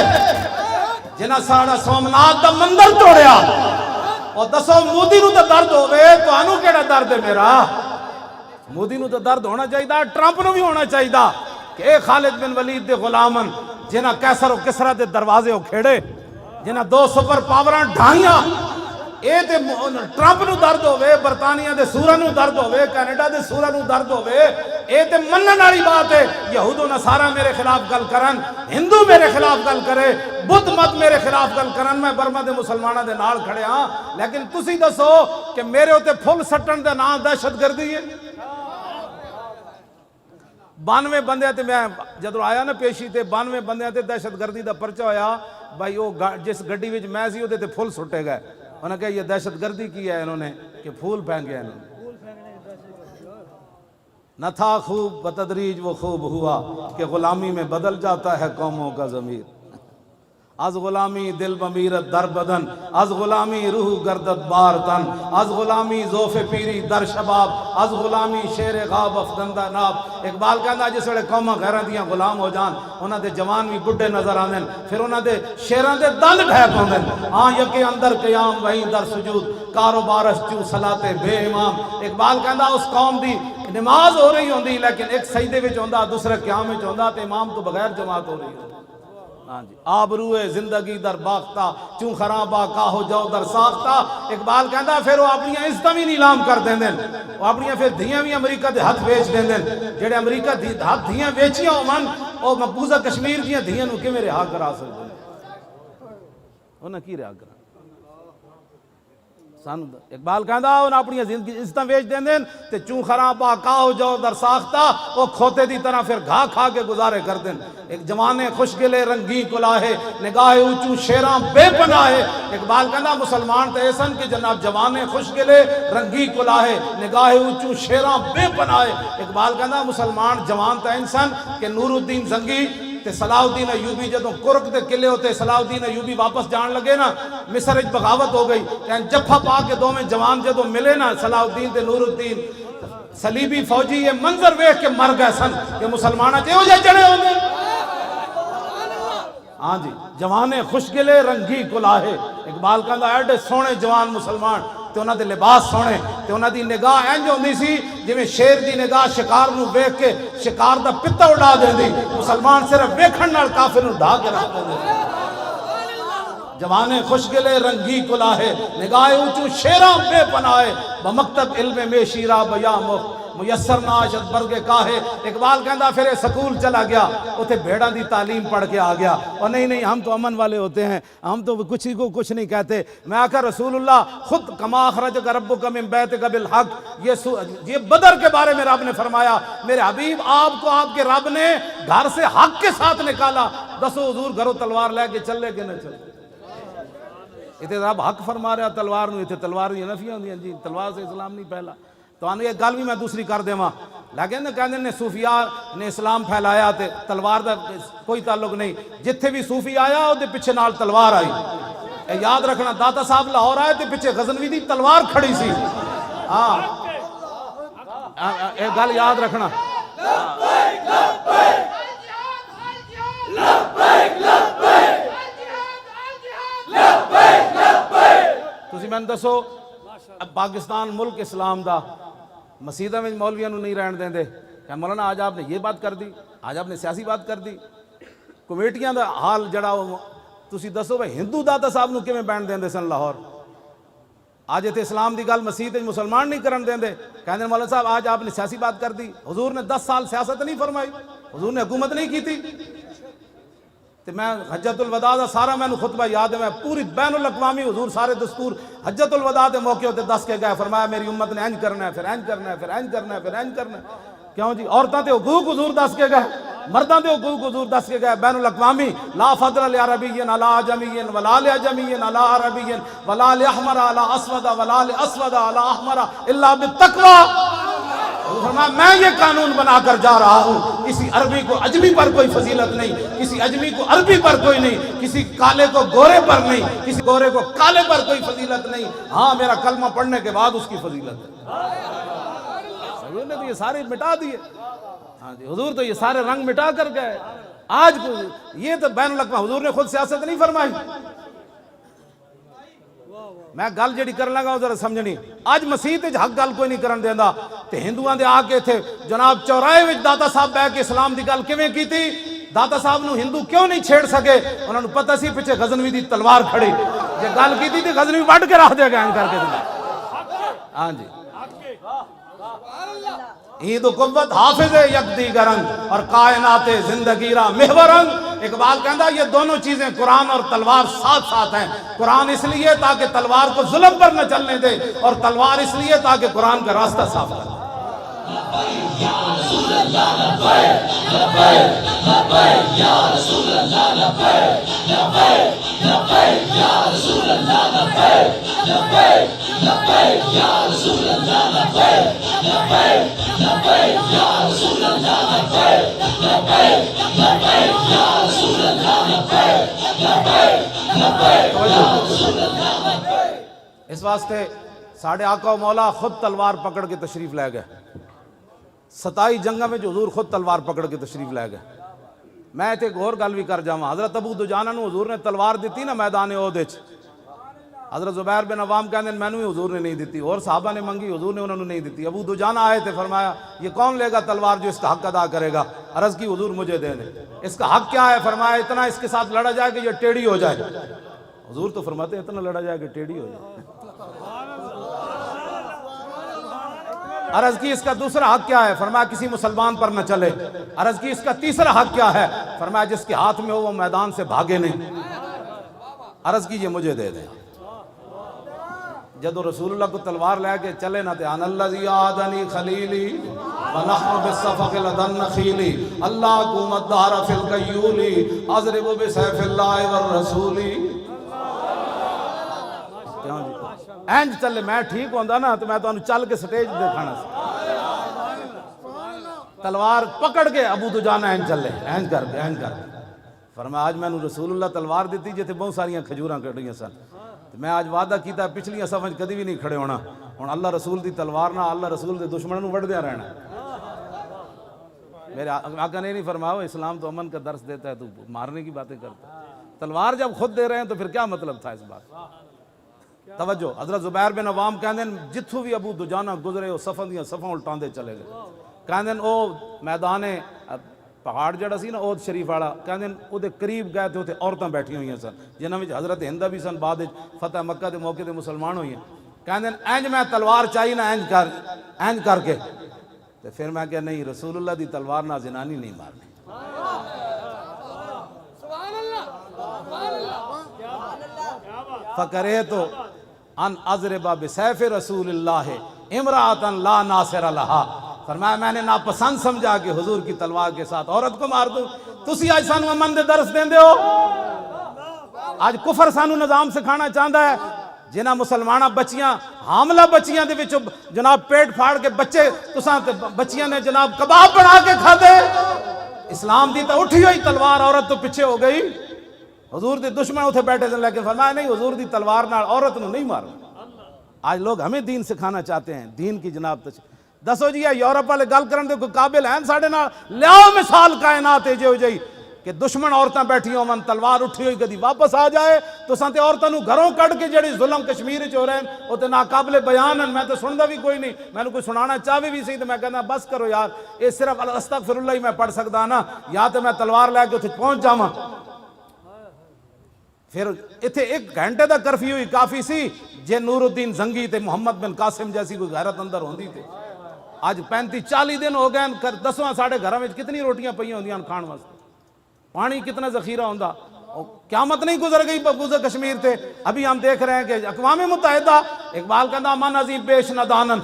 جنہاں ساڑا سومنات دا مندر توڑیا، اور دسو مودی نو تے درد ہوئے تو آنو کیڑا درد ہے میرا؟ مودی نو تے درد ہونا چاہیے، ٹرمپ نو بھی ہونا چاہیے کہ اے خالد بن ولید دے غلامن جنہاں کیسر و کسرا دے دروازے ہو کھیڑے، جنہاں 2 سپر پاوراں ڈھائیاں، اے تے ٹرمپ نو درد ہوئے، برطانیہ دے سورا نو درد ہوئے، کینیڈا دے سورا نو درد ہوئے، اے تے منن والی بات ہے۔ یہود و نصارہ میرے خلاف گل کرن، ہندو میرے خلاف گل کرے، بدھ مت میرے خلاف گل کرن، میں برما دے مسلمانہ دے نال کھڑے ہاں، لیکن تسی دسو کہ میرے ہوتے پھل سٹن دے نام دہشت گردی ہے۔ 92 بندے تے میں جدو آیا نا پیشی تے 92 بندے تے دہشت گردی دا پرچہ ہویا، بھائی وہ جس گڈی وچ میں سی تے پھول سٹے گئے، انہوں نے کہا یہ دہشت گردی کی ہے، انہوں نے کہ پھول پھینکے انہوں نے۔ نہ تھا خوب بتدریج وہ خوب ہوا کہ غلامی میں بدل جاتا ہے قوموں کا ضمیر، از غلامی دل بمیرت در بدن، از غلامی روح گردت بار تن، از غلامی ذوف پیری در شباب، از غلامی شیر غاب افدندہ ناب۔ اقبال کہنا جس ویلے قوماں غیراں دیاں غلام ہو جان، انہاں دے جوان بھی بڈھے نظر آندن، پھر انہاں دے شیراں دے دند ڈھیک ہوندن، یکے اندر قیام وہیں در سجود، کاروبارش چوں صلاتے بے امام۔ اقبال کہنا اس قوم دی نماز ہو رہی ہوندی لیکن ایک سجدے وچ ہوندا، دوسرے قیام وچ ہوندا، تے امام تو بغیر جماعت ہو رہی ہوندی۔ آبروئے زندگی در باختہ چوں خرابہ کاہو جو در ساختہ۔ اقبال کہندا پھر وہ اپنی عزتاں بھی نیلام کر دیں دیں، وہ اپنی پھر دھیاں بھی امریکہ دے ہاتھ بیچ دیں دیں، جڑے امریکہ ہاتھ دھیاں بیچیاں ہومن اور مقبوضہ کشمیر دیاں دھیاں نو کہ میرے ہاں کرا سکتے ہیں، انہاں کی رہا کرا سان۔ اقبال کہندا انہاں اپنی عزتاں بیچ دیں دیں تے چوں خرابہ کاہو جو در ساختہ، وہ کھوتے دی طرح پھر گھا کھا کے گزارے کر دیں۔ ایک جوانے خوش گلے رنگی کلاہے، نگاہ اونچوں شیراں بے پناہے۔ اقبال کہندا مسلمان تے ایسن کہ جناب جوانے خوش گلے رنگی کلاہے، نگاہ اونچوں شیراں بے پناہے۔ اقبال کہندا مسلمان جوان تے انسان کہ نور الدین زنگی تے صلاح الدین ایوبی جدوں کرک دے قلعے ہوتے صلاح الدین ایوبی واپس جان لگے نا، مصر وچ بغاوت ہو گئی، جفا پا کے دوویں جوان جدوں ملے نا صلاح الدین تے نور الدین، صلیبی فوجی یہ منظر ویکھ کے مر گئے سن کہ مسلماناں تے ہو جائے چڑھے ہوندے۔ ہاں جی، جوانے خوش گلے رنگی کلاہے۔ اقبال کہندا ایڈے سونے جوان مسلمان تے انہاں دے لباس سونے تے انہاں دی نگاہ انج ہوندی سی جویں شیر دی نگاہ شکار نو ویکھ کے شکار دا پتا اڑا دیندی، مسلمان صرف ویکھن نال کافر نو ڈھا کے رکھ دیندے۔ جوانے خوش گلے رنگی کلاہے، نگاہ اونچوں شیراں بے پناہے، بمکتب علم میں شیرا بیا میسر ناشد برگ کاہے۔ اقبال کہندا پھر سکول چلا گیا، اتے بھیڑاں دی تعلیم پڑھ کے آ گیا، اور نہیں ہم تو امن والے ہوتے ہیں، ہم تو کچھ ہی کو کچھ نہیں کہتے۔ میں آخر رسول اللہ خود کما اخرجک ربک من بیتک بالحق، یہ بدر کے بارے میں رب نے فرمایا میرے حبیب آپ کو آپ کے رب نے گھر سے حق کے ساتھ نکالا۔ دسو حضور گھروں تلوار لے کے چلے کہ نہ چلے؟ اتنے رب حق فرما رہا تلوار نو، اتنے تلوار دی نفیاں ہوندیاں جی تلوار سے اسلام نہیں پھیلا۔ تو آنے یہ گل بھی میں دوسری کر دے ماں، لیکن کہندے نے صوفیاء نے اسلام پھیلایا تے تلوار دا کوئی تعلق نہیں، جتھے بھی صوفی آیا او دے پیچھے نال تلوار آئی۔ اے یاد رکھنا داتا صاحب لاہور آئے تے پیچھے غزنوی دی تلوار کھڑی سی۔ ہاں اے گل یاد رکھنا۔ میں دسو پاکستان ملک اسلام دا مسیدہ میں مولویاں نو نہیں رہن دیں دے کہ مولانا آج آپ نے یہ بات کر دی, آج آپ نے سیاسی بات کر دی. کمیٹیاں دا حال جڑا تسی دسو بھائی ہندو داتا صاحب نو کیویں بین دیندے سن لاہور, آج تے اسلام دی گل مسیح تے مسلمان نہیں کرن دیندے, کہندے مولانا صاحب آج آپ نے سیاسی بات کر دی. حضور نے 10 سال سیاست نہیں فرمائی, حضور نے حکومت نہیں کی تھی. تے میں حجت الوداع دا سارا میں خطبہ یاد ہے, میں پوری بین الاقوامی حضور سارے دستور حجت الوداع دے موقع ہوتے دس کے گئے, فرمایا میری امت نے انج کرنا ہے, پھر انج کرنا ہے, پھر انج کرنا ہے, پھر انج کرنا ہے. کیوں جی عورتاں تے حقوق حضور دس کے گئے, مرداں تے حقوق حضور دس کے گئے. بین الاقوامی لا فضل لعربی علی عجمی ولا لعجمی علی عربی ولا لاحمر علی اسود ولا لاسود علی احمر الا بالتقوی. فرمایا میں یہ قانون بنا کر جا رہا ہوں, کسی عربی کو اجمی پر کوئی فضیلت نہیں, کسی اجمی کو عربی پر کوئی نہیں, کسی کالے کو گورے پر نہیں, کسی گورے کو کالے پر کوئی فضیلت نہیں. ہاں میرا کلمہ پڑھنے کے بعد اس کی فضیلت ہے. حضور نے تو یہ سارے مٹا دیے. ہاں جی حضور تو یہ سارے رنگ مٹا کر گئے. آج یہ تو بین الاقوامی حضور نے خود سیاست نہیں فرمائی. میں گل جڑی کر لگا ذرا سمجھنی, اج مسیح تے حق گل کوئی نہیں کرن دیندا تے ہندوؤں دے آ کے تھے جناب چوراہے وچ داتا صاحب بیٹھ کے اسلام دی گل کیویں کیتی. داتا صاحب نو ہندو کیوں نہیں چھیڑ سکے, انہاں نو پتہ سی پیچھے غزنوی دی تلوار کھڑی, جے گل کیتی تے غزنوی وڈ کے رکھ دے گا کر کے. ہاں جی عید و قوت حافظ یکدی گرنگ اور کائنات زندگی را محورنگ. اقبال کہندا یہ دونوں چیزیں قرآن اور تلوار ساتھ ساتھ ہیں. قرآن اس لیے تاکہ تلوار کو ظلم پر نہ چلنے دے, اور تلوار اس لیے تاکہ قرآن کا راستہ صاف کر دے. اس واسطے ساڑھے آقا و مولا خود تلوار پکڑ کے تشریف لے گئے. 27 جنگاں میں جو حضور خود تلوار پکڑ کے تشریف لے گئے. میں تے ایک اور گل بھی کر جاواں, حضرت ابو دجانہ نو حضور نے تلوار دیتی نا میدان احد وچ, حضرت زبیر بن عوام کہندے مینوں ہی حضور نے نہیں دیتی, اور صحابہ نے منگی, حضور نے انہوں نے نہیں دیتی. ابو دجانہ آئے تھے, فرمایا یہ کون لے گا تلوار جو اس کا حق ادا کرے گا؟ عرض کی حضور مجھے دے دیں. اس کا حق کیا ہے؟ فرمایا اتنا اس کے ساتھ لڑا جائے کہ یہ ٹیڑھی ہو جائے. حضور تو فرماتے ہیں اتنا لڑا جائے کہ ٹیڑھی ہو جائے. عرض کی اس کا دوسرا حق کیا ہے؟ فرمایا کسی مسلمان پر نہ چلے. عرض کی اس کا تیسرا حق کیا ہے؟ فرمایا جس کے ہاتھ میں ہو وہ میدان سے بھاگے نہیں. عرض کی یہ مجھے دے دیں. جدو رسول اللہ کو تلوار لے کے چلے نہ تے ان الذی عادنی خلیلی ونحن بالصفق لدن نخیلی اللہ حکومت دار فی القیولی اضرب بسیف اللہ والرسولی. اینج چلے میں ٹھیک ہوندا نا تو میں تو چل کے سٹیج دکھانا سی. تلوار پکڑ کے ابو دجانہ اینج چلے, اینج کر کے, اینج کر کے. فرمایا آج میں نے رسول اللہ تلوار دیتی جیتے بہت ساریاں کھجوراں کٹیاں سن, میں آج وعدہ کیتا پچھلیاں صفاں کدی بھی نہیں کھڑے ہونا. ہن اللہ رسول دی تلوار نہ اللہ رسول دے دشمنوں نوں وڈدیاں رہنا. میرے آقا نے نہیں فرمایا اسلام تو امن کا درس دیتا ہے, تو مارنے کی باتیں کرتا ہے. تلوار جب خود دے رہے ہیں تو پھر کیا مطلب تھا اس بات. توجہ, حضرت زبیر بن عوام کہندے جتھوں بھی ابو دجانہ گزرے وہ صفاں دیاں صفاں الٹاندے چلے گئے. کہندے او میدان پہاڑ جڑا سی نا احد شریف والا, کہندے او دے قریب گئے تے اوتھے عورتاں بیٹھی ہوئیاں سن جنہاں وچ حضرت ہندہ بھی سن, بعد فتح مکہ دے موقع تے مسلمان ہوئی ہیں. کہندے اینج میں تلوار چاہی نا اینج کر کے, تے پھر میں کہ نہیں رسول اللہ دی تلوار نہ زنانی نہیں مارنی. فکرہت ان اضرب بسیف رسول اللہ امرأۃ لا ناصر لہا. فرمایا میں نے ناپسند سمجھا کہ حضور کی تلوار کے ساتھ عورت کو مار دوں. تسی آج سانو امن دے درس دیندے ہو. آج کفر سانو نظام سکھانا چاہتا ہے. جنہاں مسلمانہ بچیاں حاملہ بچیاں دے وچ جناب پیٹ پھاڑ کے بچے تساں بچیاں نے جناب کباب بنا کے کھا دے. اسلام دی تو اٹھی ہوئی تلوار, عورت تو پیچھے ہو گئی. حضور دے دشمن اتھے بیٹھے تھے, لیکن فرمایا نہیں حضور دی تلوار نال عورت نو نہیں مارنا. آج لوگ ہمیں دین سکھانا چاہتے ہیں, دین کی جناب دسو جی یورپ والے گل کرن دے کوئی قابل ہیں ساڈے نال؟ لیاؤ مثال کائنات جو جئی کہ دشمن عورتاں بیٹھی ہون تلوار اٹھی ہوئی کدی واپس آ جائے تو سانتے عورتوں گھروں کٹ کے جڑی ظلم کشمیر چ ہو رہے ہیں وہ تو ناقابل بیان ہیں. میں تو سندا بھی کوئی نہیں, میں نے کوئی سنانا چاہے بھی سی تو میں کہنا بس کرو یار, یہ صرف استغفر اللہ ہی میں پڑھ سکتا نا, یا تو میں تلوار لے کے اتنے پہنچ جاواں. پھر اتنے 1 گھنٹے دا کرفیو ہی کافی سی جے نور الدین زنگی تے محمد بن قاسم جیسی کوئی غیرت اندر ہوندی تے. آج 35-40 دن ہو گئے, 10واں ساڑھے گھراں وچ کتنی روٹیاں پئی ہوندیاں کھان واسطے, پانی کتنا ذخیرہ ہوندا. قیامت نہیں گزر گئی گزر کشمیر تے. ابھی ہم دیکھ رہے ہیں کہ اقوام متحدہ, اقبال کہندا من عظیم بیش ندانن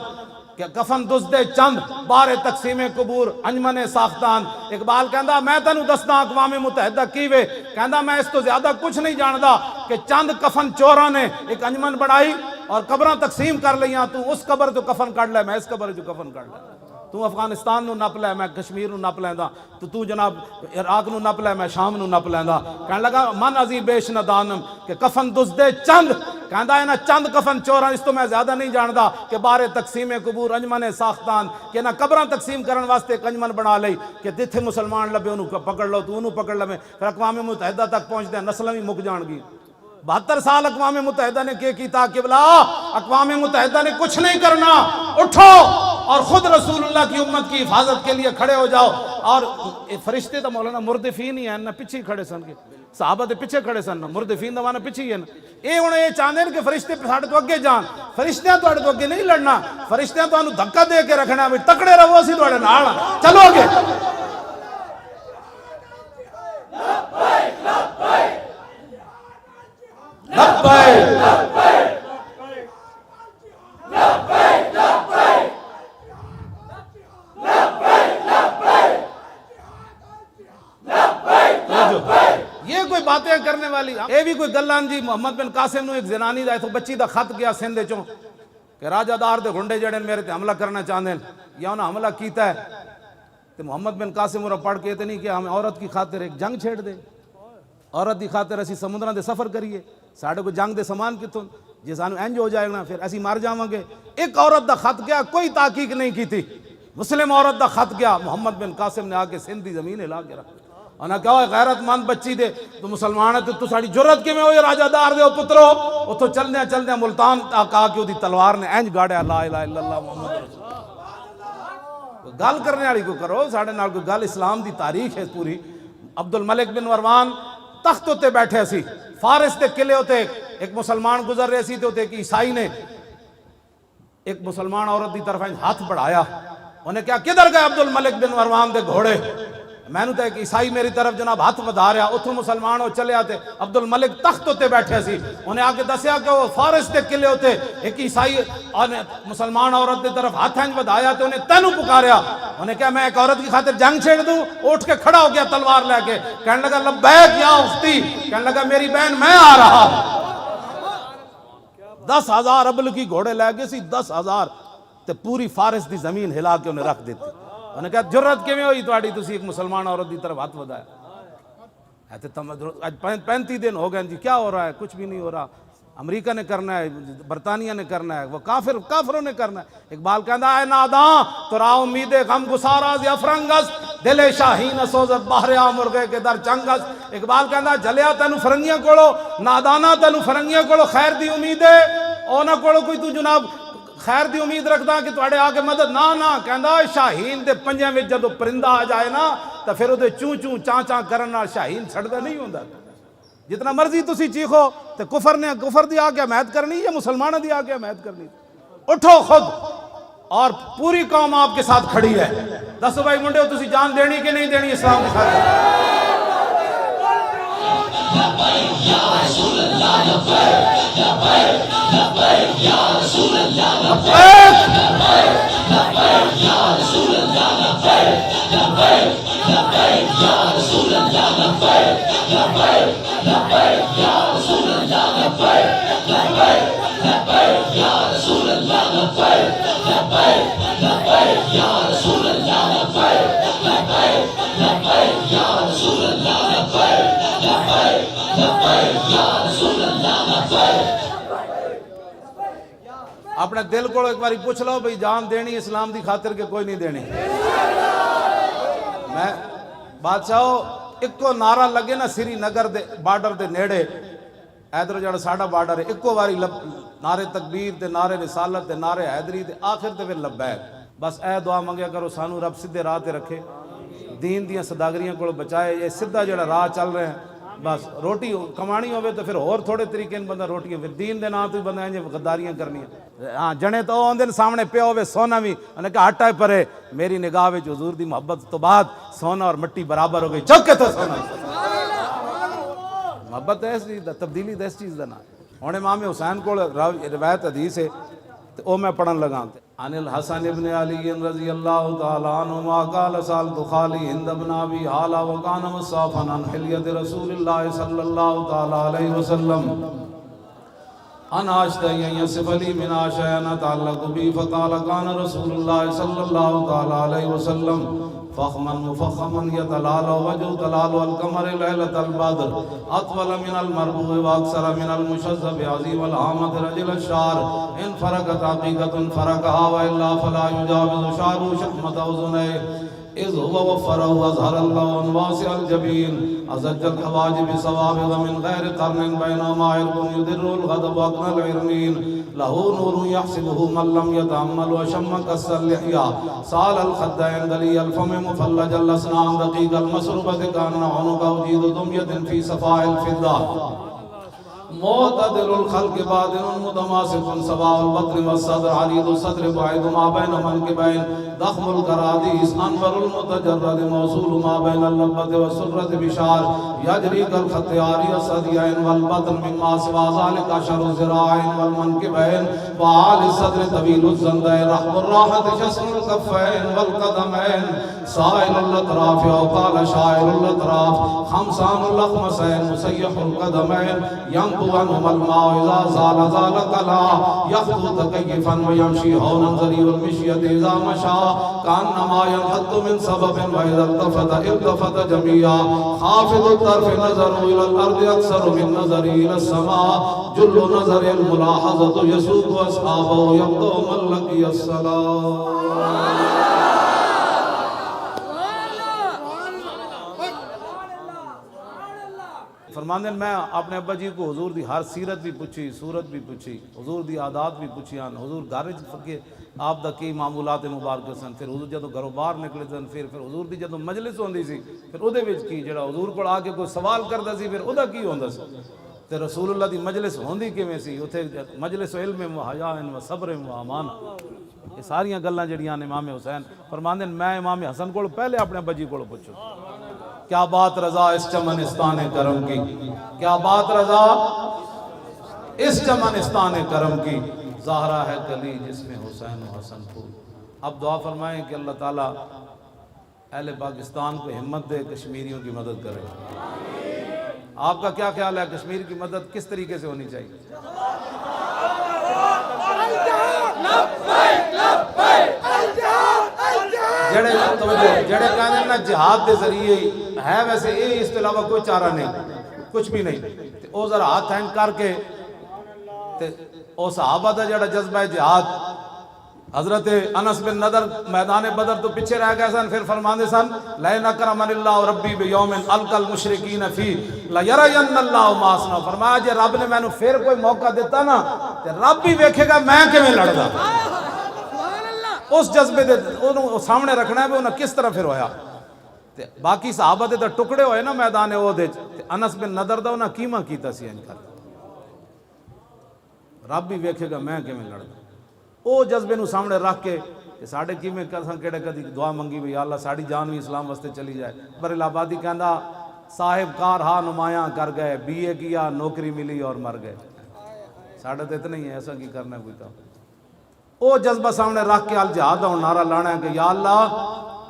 کہ کفن دزدے چند بار تقسیم قبور انجمن ساختان. اقبال کہندا میں تینوں دسدا اقوام متحدہ کیوے, کہندا میں اس تو زیادہ کچھ نہیں جاندا کہ چند کفن چوراں نے ایک انجمن بڑھائی اور قبراں تقسیم کر لیاں. تو اس قبر تو کفن کڈ لے, میں اس قبر جو کفن کڈ لے. تو افغانستان نو نپ لے, میں کشمیر نو نپ لیندا. تو جناب عراق نو نپ لے, میں شام نو نپ لیندا. کہنے لگا من عظیم بیش ندانم کہ کفن دزدے چند, کہندا ہے نا چند کفن چوراں, اس تو میں زیادہ نہیں جاندا کہ بارے تقسیم قبور انجمن ساختان, کہ نہ قبراں تقسیم کرن واسطے ایک انجمن بنا لئی کہ جتھے مسلمان لبے انہوں پکڑ لو, تو انہوں پکڑ لوے. پھر اقوام متحدہ تک پہنچتے ہیں, نسلیں بھی مک جان گی. 72 سال اقوام متحدہ نے کیتا کہ بلا اقوام متحدہ نے کچھ نہیں کرنا, اٹھو اور خود رسول اللہ کی امت کی حفاظت کے لیے کھڑے ہو جاؤ. اور فرشتے تو مولانا مردفین ہی ہیں نا, پیچھے کھڑے سن کے صحابہ دے پیچھے کھڑے سن, مردفین دا معنی پیچھے ہی ہے نا. یہ ہن یہ چاہندے ہیں کہ فرشتے ساڈے تو اگے جان, فرشتیاں تواڈے تو اگے نہیں لڑنا, فرشتیاں تانوں دھکا دے کے رکھنا بھی تکڑے رہو, اسی تواڈے نال چلو اگے. یہ کوئی باتیں کرنے والی, یہ بھی کوئی گلان جی. محمد بن قاسم نو ایک زنانی دا تو بچی دا خط گیا سندھ چوں کہ راجہ دار دے گھنڈے جڑے میرے تے حملہ کرنا چاہندے ہیں یا انہاں حملہ کیتا ہے. تو محمد بن قاسم انہاں پڑھ کے تے نہیں کہ ہم عورت کی خاطر ایک جنگ چھیڑ دے, عورت دی خاطر اسی سمندراں دے سفر کریے, ساڈے کو جنگ دے سامان کتوں جے سانو انج ہو جائے نا پھر اسی مار جاواں گے. ایک عورت دا خط گیا, کوئی تحقیق نہیں کی تھی, مسلم عورت دا خط گیا, محمد بن قاسم نے آ کے سندھ دی زمین ہلا کے رکھ. انہاں کہا غیرت مند بچی دے تو مسلمان ہے تو ساڑی جرت کے میں ہوئی راجہ دار دے پترو, وہ تو چلنے ملتان کہا کہ وہ دی تلوار نے اینج گاڑیا لا الہ الا اللہ محمد رسول اللہ. گل کرنے والی کو کرو, ساڑھے نال کوئی گل اسلام دی تاریخ ہے پوری. عبد الملک بن مروان تخت ہوتے بیٹھے سی, فارس تے قلعے ہوتے, ایک مسلمان گزر رہے سی, تو ایک عیسائی نے ایک مسلمان عورت دی طرف ہاتھ بڑھایا. انہیں کہا کدھر گئے عبد الملک بن مروان دے گھوڑے, میں نے تو ایک عیسائی میری طرف جناب ہاتھ بدا رہا, اتھوں مسلمان ہو چلے آتے. عبد الملک تخت ہوتے بیٹھے سی, انہیں آ کے دسیا کہ وہ فارس تے قلعے ہوتے ایک عیسائی اور مسلمان عورت دی طرف ہاتھ بدایا, تو انہیں تینوں پکاریا. انہیں کہا میں ایک عورت کی خاطر جنگ چھیڑ دوں, اٹھ کے کھڑا ہو گیا تلوار لے کے, کہنے لگا لبیک یا اختی, کہنے لگا میری بہن میں آ رہا. 10,000 ابل کی گھوڑے لے گئے سی, 10,000 تے پوری فارس دی زمین ہلا کے انہیں رکھ دیتی. انہیں کہا جرت کیویں ہوئی تواڈی, تسی ایک مسلمان عورت دی طرف ہاتھ بدایا. آج 35 دن ہو گئے جی, کیا ہو رہا ہے؟ کچھ بھی نہیں ہو رہا. امریکہ نے کرنا ہے, برطانیہ نے کرنا ہے, وہ کافروں نے کرنا ہے. اقبال کہندا ہے ناداں تو را امید غم گساراز یا فرنگس, دل شاہین سوزت بہریا مرغے کے در چنگس. اقبال کہندا جلیا تینوں فرنگیاں کولو, نادانا تینوں فرنگیاں کولو خیر دی امید ہے, اونا کولو کوئی تو جناب خیر دی امید رکھدا کہ تواڈے آ کے مدد نہ کہندا شاہین دے پنجے وچ جدوں پرندہ آ جائے نا تے پھر اودے چوں چوں چاں چاں کرن نال شاہین چھڑدا نہیں ہوندا. جتنا مرضی تسی چیخو تے کفر دی آ کے حمایت کرنی یا مسلمانوں دی آ کے حمایت کرنی. اٹھو خود, اور پوری قوم آپ کے ساتھ کھڑی ہے. دسو بھائی منڈے تسی جان دینی کہ نہیں دینی اسلام کی خاطر؟ اپنے دل کو ایک باری پوچھ لو بھئی جان دینی اسلام دی خاطر کے کوئی نہیں دینی. میں بادشاہو ਇੱਕੋ ਨਾਰਾ ਲੱਗੇ ਨਾ ਸ੍ਰੀ ਨਗਰ ਦੇ ਬਾਰਡਰ ਦੇ ਨੇੜੇ, ਇਧਰ ਜਿਹੜਾ ਸਾਡਾ ਬਾਰਡਰ ਹੈ, ਇੱਕੋ ਵਾਰੀ ਨਾਰੇ ਤਕਬੀਰ ਤੇ ਨਾਰੇ ਰਿਸਾਲਤ ਤੇ ਨਾਰੇ ਹੈਦਰੀ ਤੇ ਆਖਿਰ ਤੇ ਫਿਰ ਲੱਬੈਕ। ਬਸ ਇਹ ਦੁਆ ਮੰਗਿਆ ਕਰੋ ਸਾਨੂੰ ਰੱਬ ਸਿੱਧੇ ਰਾਹ ਤੇ ਰੱਖੇ, دین دیاں صداگریاں کو بچائے، یہ سدھا جڑا راہ چل رہے ہیں، بس روٹی کمانی ہوئے تو پھر اور تھوڑے طریقے بندہ روٹیاں، پھر دین دے نام تو بندہ ہیں غداریاں کرنی ہیں۔ ہاں جنے تو آن سامنے پیا ہوئے سونا بھی، انہیں کہا ہٹا پرے، میری نگاہ وچ حضور دی محبت تو بعد سونا اور مٹی برابر ہو گئی، چوکے تو سونا۔ محبت ایسی تبدیلی دس چیز دا نا۔ ہن امام حسین کو روایت حدیث ہے تو او میں پڑھن لگا، عن الحسن ابن علی رضی اللہ تعالی عنہما قال سألت خالی ہند بن ابی حالہ وکان مصافا عن حلیت رسول اللہ صلی اللہ تعالی علیہ وسلم ان اشتہی ان یصف لی من اشیاء تعلق بی فقال کان رسول اللہ صلی اللہ تعالی علیہ وسلم فخما مفخما يتلال وجه تلال القمر ليلة البدر اطول من المربوع واكثر من المشذب عظيم الهامة رجل الشعر ان فرقت حقيقة فرقها والا فلا يجاوز شعره شحمة اذنيه اذ هو وفره اظهر اللون واسع الجبين ازج الحواجب صوابغ من غير قرن بينما عرق يدر الغضب واقنى العرنين له نور يحسبه من لم يتأمل وشم كس اللحية سال الخدين دلي الفم مفلج الاسنان دقيق المسربة كان عنق وجيد دمية في صفاء الفضة معتدل الخلق باطن متماسك سواء البطن والصدر عريض الصدر بعيد ما بين منكبين ضخم الكراديس انور المتجرد موصول ما بين اللبة والسرة بشار يجري كالخط عاري الصديين والبطن مما سوى ذلك اشهر الذراعين والمنكبين وعالي الصدر طويل الزندين رحم الراحة شسر الكفين والقدمين سائل الاطراف او قال شائر الاطراف خمسان الاخمسين مسيح القدمين ينبو عنهما الماء اذا زال زال كلا يخطو تكيفا ويمشي هونا ذريع المشية اذا مشى كانما ينحط من سبب واذا التفت جميعا خافض الطرف نظر الى الارض اكثر من نظر الى السماء جل نظر الملاحظة يسوق اصحابه يبدو من لقي الصلاة۔ فرماندے میں اپنے ابا جی کو حضور دی ہر سیرت بھی پوچھی، صورت بھی پوچھی، حضور دی عادات بھی پوچھی، حضور گھر فقے آپ دا کی معمولات مبارک سن، پھر حضور جدوں گھروں باہر نکلے سن، پھر حضور دی جدوں مجلس ہوندی سی پھر اودے وچ کی جڑا حضور کول آ کے کوئی سوال کردا سی پھر اودا کی ہوندا سی، تے رسول اللہ دی مجلس ہوندی کیویں سی، اوتھے مجلس علم و حیا و صبر و امان، یہ ساریاں گلاں جڑیاں امام حسین فرماندے میں امام حسن کول پہلے اپنے ابا جی کول پوچھو کیا بات رضا اس چمنستان کرم کی، کیا بات رضا اس چمنستان کرم کی، زہرا ہے گلی جس میں حسین و حسن پھول۔ اب دعا فرمائیں کہ اللہ تعالیٰ اہل پاکستان کو ہمت دے، کشمیریوں کی مدد کرے۔ آپ کا کیا خیال ہے کشمیر کی مدد کس طریقے سے ہونی چاہیے؟ جڑے کہنے نا جہاد دے ذریعے ہے، ویسے یہ اس کے علاوہ کوئی چارہ نہیں، کچھ بھی نہیں، او ذرا ہاتھ ہینگ کر کے او صحابہ دا جڑا جذبہ جہاد، حضرت انس بن نضر میدان بدر تو پیچھے رہ گئے سن، پھر فرماندے سن لَإِنْ أَكْرَمَنِ اللَّهُ رَبِّي بِيَوْمٍ أَلْقَى الْمُشْرِكِينَ فِيهِ لَيَرَيَنَّ اللَّهُ مَا أَصْنَعُ، فرمایا جے رب نے مینوں پھر کوئی موقع دیتا نا تے رب بھی ویکھے گا میں کیویں لڑدا، اس جذبے دے انہوں سامنے رکھنا ہے بھی انہوں کس طرح پھر ہویا۔ باقی صحابہ دے ٹکڑے ہوئے نا میدان احد وچ، انس بن نضر دا انہاں کیما کیتا سی انج کر، رب بھی ویکھے گا میں کیویں لڑدا، او جذبے نو سامنے رکھ کے کہ ساڈے کیویں کساں کیڑے کدی دعا منگی بھی یا اللہ ساڈی جان بھی اسلام واسطے چلی جائے۔ بریل آبادی کہندا صاحب کار ہاں نمایاں کر گئے، بی اے کیا نوکری ملی اور مر گئے، ساڈے تے اتنا ہی ہے، ایسا کی کرنا ہے کوئی کام۔ او جذبہ سامنے رکھ کے الجہاد دا نعرہ لانا ہے کہ یا اللہ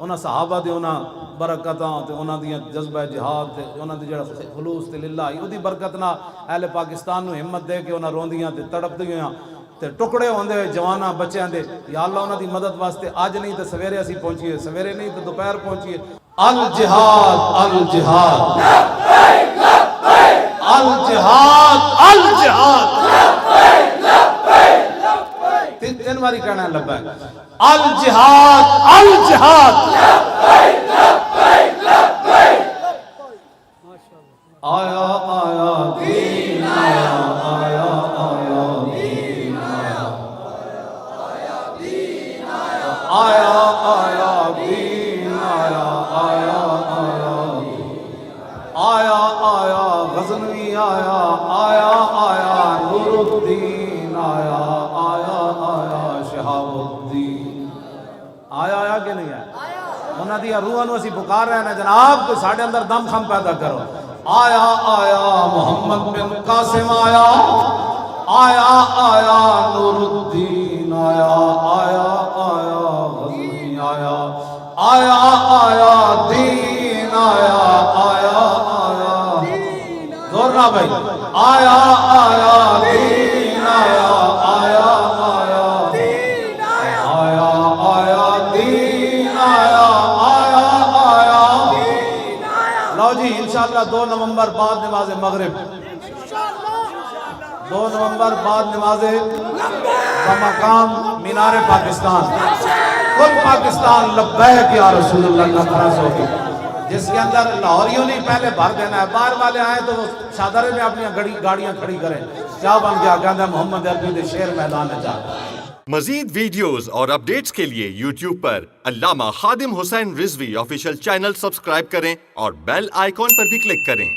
انہاں صحابہ دے انہاں برکتاں تے انہاں دی جذبہ جہاد تے انہاں دی جڑا خلوص تے للہ اودی برکت نال اہل پاکستان نو ہمت دے کے انہاں روندیاں تے تڑپدیاں تے ٹکڑے ہوندے جواناں بچیاں دے، یا اللہ انہاں دی مدد واسطے اج نہیں تے سویرے اسی پہنچیے، سویرے نہیں تے دوپہر پہنچیے۔ الجہاد الجہاد لبیک لبیک، الجہاد الجہاد لبیک لبیک، تین باری کہنا ہے لبیک، الجہاد الجہاد لبیک لبیک لبیک، غزنوی آیا آیا آیا نورالدین آیا آیا آیا شہاب الدین آیا آیا کہ نہیں آیا انہاں دی روحاں نوں اسی پکار رہے ہیں جناب کہ ساڈے اندر دم خم پیدا کرو آیا آیا محمد بن قاسم آیا آیا آیا نورالدین آیا آیا آیا غزنوی آیا آیا آیا دین آیا آیا آیا زور نہ بھائی آیا آیا دین آیا آیا آیا آیا آیا دین آیا آیا آیا لو جی انشاءاللہ 2 نومبر بعد نماز مغرب 2 نومبر بعد نماز بمقام مینار پاکستان کل پاکستان لبیک یا رسول اللہ کا خراس ہوگی جس کے اندر لاہوریوں نے پہلے بھر دینا ہے باہر والے آئیں تو وہ شادرے میں اپنی گاڑیاں کھڑی کریں کیا بن گیا کہتا ہے محمد عربی دے شیر میدان میں جا مزید ویڈیوز اور اپڈیٹس کے لیے یوٹیوب پر علامہ Khadim Hussain Rizvi official channel subscribe کریں اور بیل آئیکن پر بھی کلک کریں